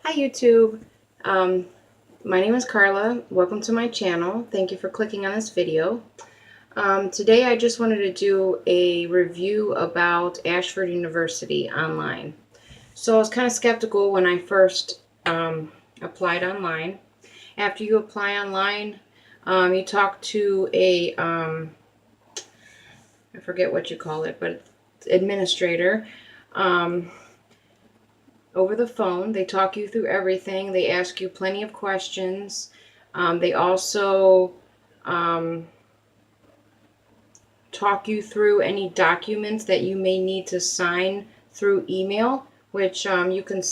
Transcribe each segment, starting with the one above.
Hi YouTube. Um, my name is Carla. Welcome to my channel. Thank you for clicking on this video. Today I just wanted to do a review about Ashford University online. So I was kind of skeptical when I first applied online. After you apply online, you talk to a, I forget what you call it, but administrator. Um, Over the phone. They talk you through everything. They ask you plenty of questions. They also um, talk you through any documents that you may need to sign through email, which you can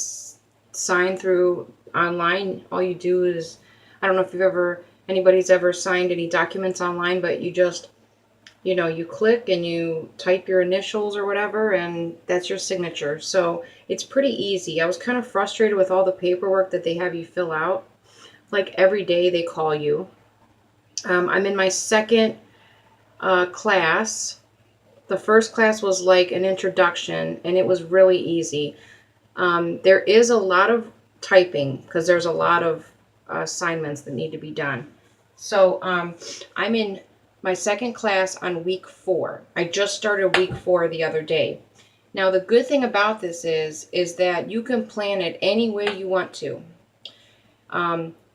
sign through online. All you do is, I don't know if anybody's ever signed any documents online, but you just you click and you type your initials or whatever, and that's your signature. So it's pretty easy. I was kind of frustrated with all the paperwork that they have you fill out. Like every day they call you. I'm in my second class. The first class was like an introduction, and it was really easy. There is a lot of typing because there's a lot of assignments that need to be done. So I'm in my second class on week 4. I just started week 4 the other day. Now the good thing about this is that you can plan it any way you want to.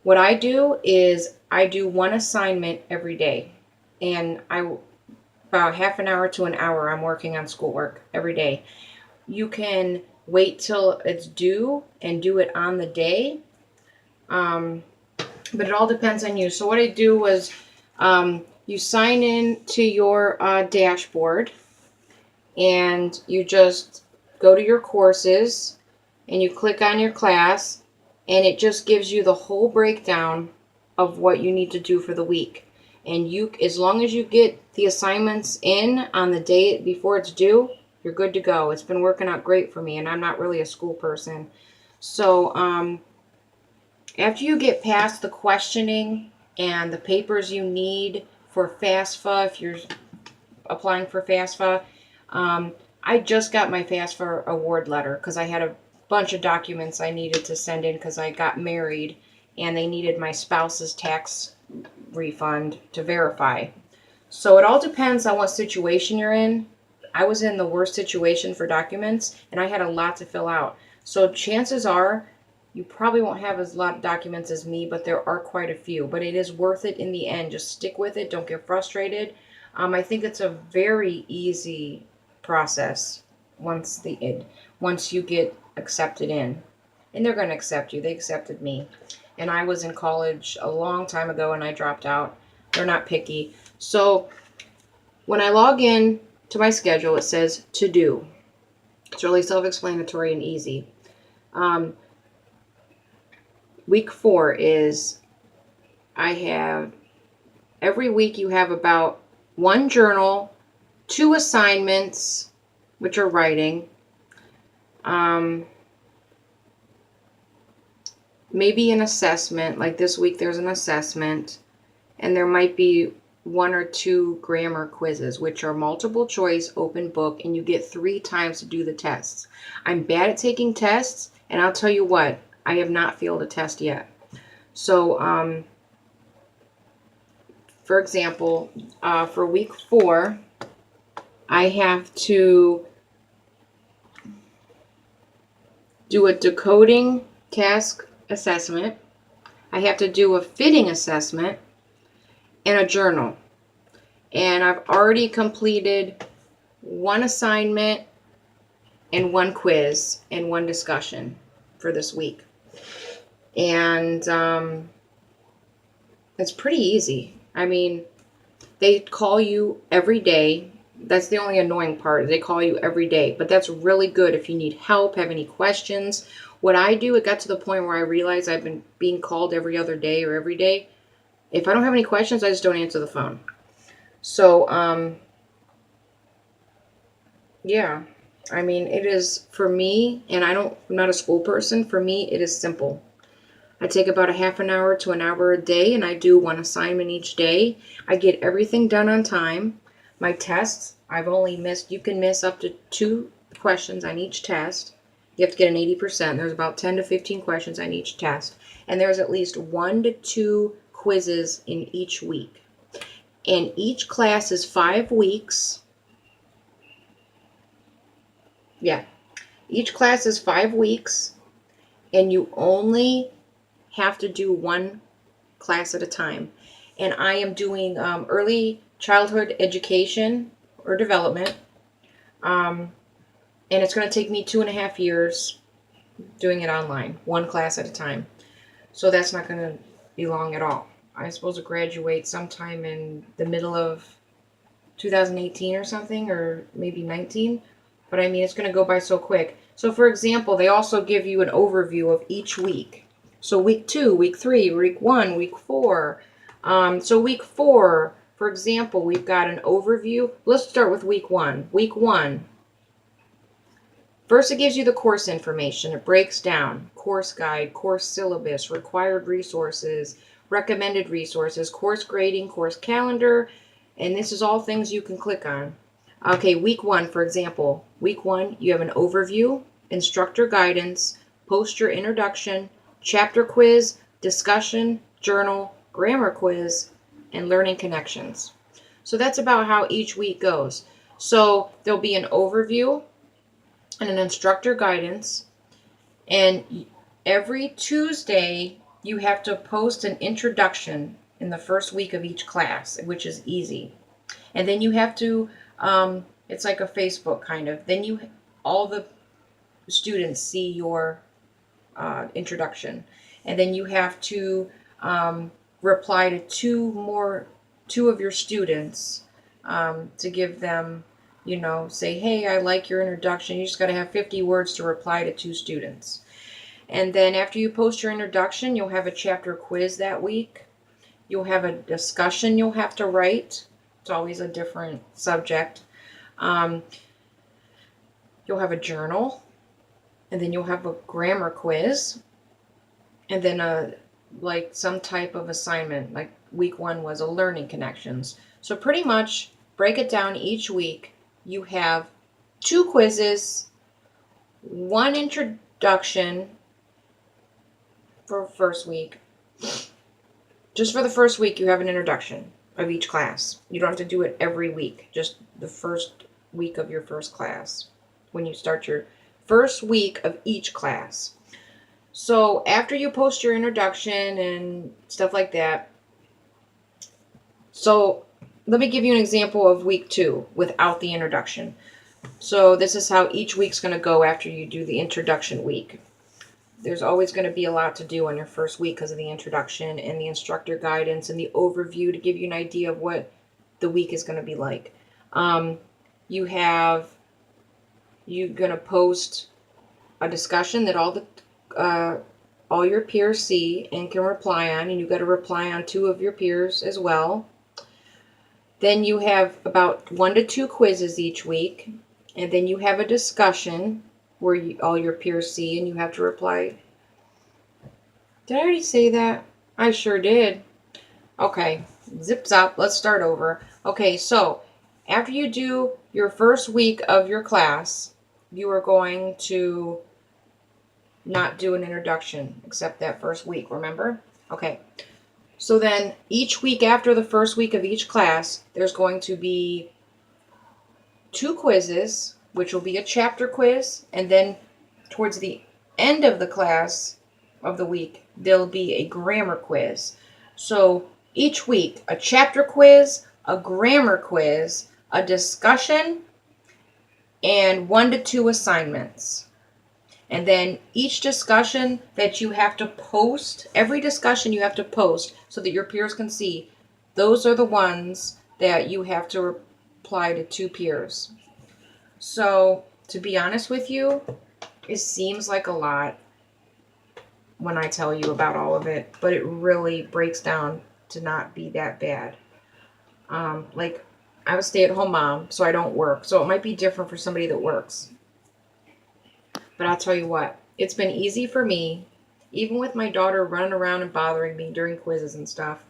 What I do is I do one assignment every day, and about half an hour to an hour I'm working on schoolwork every day. You can wait till it's due and do it on the day. But it all depends on you. So what I do was you sign in to your dashboard, and you just go to your courses and you click on your class, and it just gives you the whole breakdown of what you need to do for the week. And as long as you get the assignments in on the day before it's due, you're good to go. It's been working out great for me, and I'm not really a school person. So after you get past the questioning and the papers you need for FAFSA, if you're applying for FAFSA, I just got my FAFSA award letter because I had a bunch of documents I needed to send in because I got married and they needed my spouse's tax refund to verify. So it all depends on what situation you're in. I was in the worst situation for documents, and I had a lot to fill out. So chances are you probably won't have as lot of documents as me, but there are quite a few. But it is worth it in the end. Just stick with it. Don't get frustrated. I think it's a very easy process once you get accepted in. And they're going to accept you. They accepted me. And I was in college a long time ago, and I dropped out. They're not picky. So when I log in to my schedule, it says to do. It's really self-explanatory and easy. Week 4 is every week you have about one journal, 2 assignments, which are writing, maybe an assessment. Like this week there's an assessment, and there might be 1 or 2 grammar quizzes, which are multiple choice, open book, and you get 3 times to do the tests. I'm bad at taking tests, and I'll tell you what, I have not failed a test yet. So, for example, for week 4, I have to do a decoding task assessment. I have to do a fitting assessment and a journal. And I've already completed 1 assignment and 1 quiz and 1 discussion for this week. And it's pretty easy. I mean, they call you every day. That's the only annoying part. They call you every day. But that's really good if you need help, have any questions. What I do, it got to the point where I realized I've been being called every other day or every day. If I don't have any questions, I just don't answer the phone. So, yeah. I mean, it is, for me, and I'm not a school person, for me, it is simple. I take about a half an hour to an hour a day, and I do 1 assignment each day. I get everything done on time. My tests, you can miss up to 2 questions on each test. You have to get an 80%. There's about 10 to 15 questions on each test. And there's at least 1 to 2 quizzes in each week. And each class is 5 weeks. Yeah. Each class is 5 weeks. And you only have to do one class at a time. And I am doing early childhood education or development. And it's going to take me 2.5 years doing it online, one class at a time. So that's not going to be long at all. I'm supposed to graduate sometime in the middle of 2018 or something, or maybe 19. But I mean, it's going to go by so quick. So for example, they also give you an overview of each week. So week 2, week 3, week 1, week 4. So week 4, for example, we've got an overview. Let's start with week 1. Week 1. First, it gives you the course information. It breaks down course guide, course syllabus, required resources, recommended resources, course grading, course calendar, and this is all things you can click on. Okay, week 1, for example. Week 1, you have an overview, instructor guidance, poster introduction, chapter quiz, discussion, journal, grammar quiz, and learning connections. So that's about how each week goes. So there'll be an overview and an instructor guidance, and every Tuesday you have to post an introduction in the first week of each class, which is easy. And then you have to it's like a Facebook kind of, then all the students see your introduction, and then you have to reply to two of your students to give them, say, hey, I like your introduction. You just got to have 50 words to reply to 2 students. And then after you post your introduction, you'll have a chapter quiz that week. You'll have a discussion you'll have to write. It's always a different subject. You'll have a journal, and then you'll have a grammar quiz, and then like some type of assignment. Like week 1 was a learning connections. So pretty much break it down each week. You have 2 quizzes, 1 introduction for first week. Just for the first week, you have an introduction of each class. You don't have to do it every week, just the first week of your first class, when you start your first week of each class. So after you post your introduction and stuff like that, so let me give you an example of week 2 without the introduction. So this is how each week's going to go after you do the introduction week. There's always going to be a lot to do on your first week because of the introduction and the instructor guidance and the overview to give you an idea of what the week is going to be like. You're going to post a discussion that all your peers see and can reply on, and you've got to reply on 2 of your peers as well. Then you have about 1 to 2 quizzes each week, and then you have a discussion where all your peers see and you have to reply. Did I already say that? I sure did. Okay, zip zop, let's start over. Okay, so after you do your first week of your class, you are going to not do an introduction except that first week, remember? Okay, so then each week after the first week of each class, there's going to be 2 quizzes, which will be a chapter quiz, and then towards the end of the class of the week, there'll be a grammar quiz. So each week, a chapter quiz, a grammar quiz, a discussion, and 1 to 2 assignments. And then each discussion that you have to post, every discussion you have to post so that your peers can see, those are the ones that you have to reply to 2 peers. So, to be honest with you, it seems like a lot when I tell you about all of it, but it really breaks down to not be that bad. Like, I'm a stay-at-home mom, so I don't work, so it might be different for somebody that works. But I'll tell you what, it's been easy for me, even with my daughter running around and bothering me during quizzes and stuff.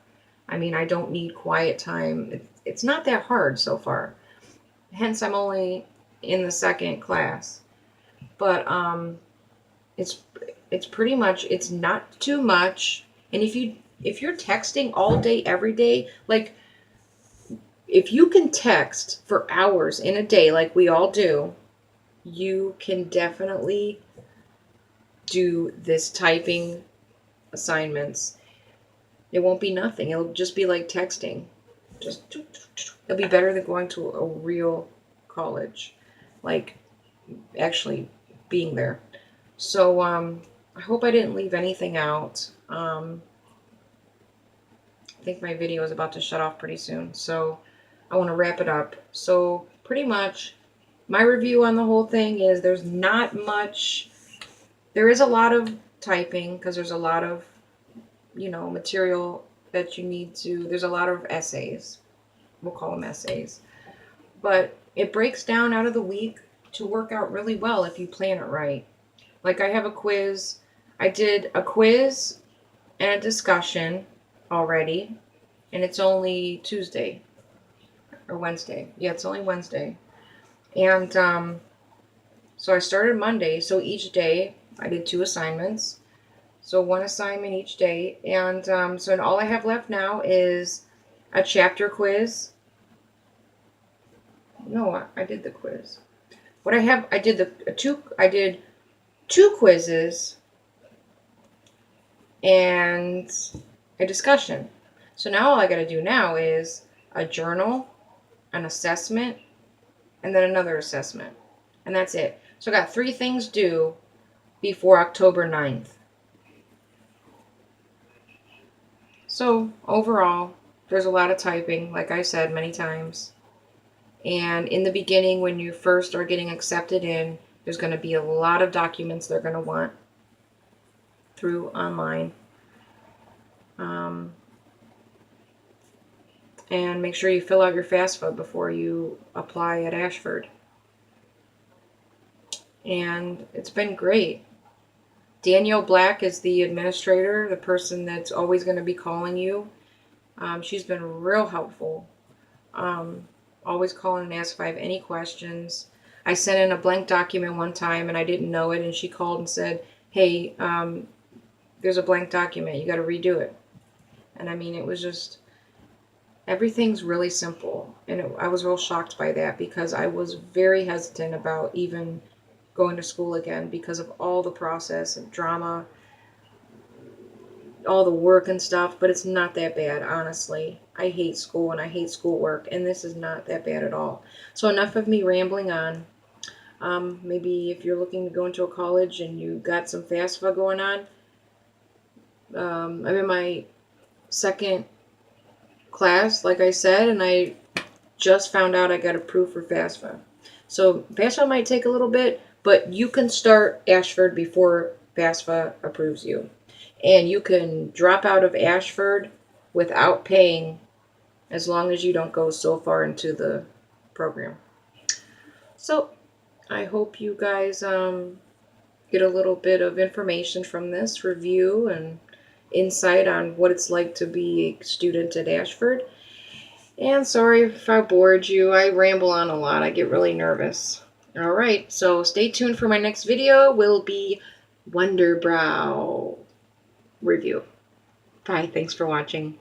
I mean, I don't need quiet time. It's not that hard so far. Hence, I'm only in the 2nd class. But It's it's pretty much, it's not too much. And if you're texting all day every day, like if you can text for hours in a day like we all do, you can definitely do this typing assignments. It won't be nothing. It'll just be like texting. Just it'll be better than going to a real college, like actually being there. So I hope I didn't leave anything out. I think my video is about to shut off pretty soon, so I want to wrap it up. So pretty much my review on the whole thing is there's not much. There is a lot of typing because there's a lot of, material that you need to. There's a lot of essays. We'll call them essays. But it breaks down out of the week to work out really well if you plan it right. Like I have a quiz. I did a quiz and a discussion already, and it's only Tuesday or Wednesday. Yeah, it's only Wednesday. And so I started Monday. So each day I did 2 assignments. So 1 assignment each day. And so all I have left now is a chapter quiz. No, I did the quiz. What I have, I did I did 2 quizzes and a discussion. So now all I got to do now is a journal, an assessment, and then another assessment. And that's it. So I got 3 things due before October 9th. So overall, there's a lot of typing, like I said many times. And in the beginning, when you first are getting accepted in, there's going to be a lot of documents they're going to want through online. And make sure you fill out your FAFSA before you apply at Ashford. And it's been great. Danielle Black is the administrator, the person that's always going to be calling you. She's been real helpful. Always call and ask if I have any questions. I sent in a blank document one time and I didn't know it, and she called and said, hey, there's a blank document. You got to redo it. And I mean, it was just, everything's really simple. And I was real shocked by that because I was very hesitant about even going to school again because of all the process and drama, all the work and stuff, but it's not that bad, honestly. I hate school and I hate schoolwork, and this is not that bad at all. So enough of me rambling on. Maybe if you're looking to go into a college and you got some FAFSA going on, I'm in my 2nd class, like I said, and I just found out I got approved for FAFSA. So FAFSA might take a little bit, but you can start Ashford before FAFSA approves you. And you can drop out of Ashford without paying as long as you don't go so far into the program. So I hope you guys get a little bit of information from this review and insight on what it's like to be a student at Ashford. And sorry if I bored you. I ramble on a lot. I get really nervous. All right, so stay tuned for my next video. Will be Wonderbrow review. Bye. Thanks for watching.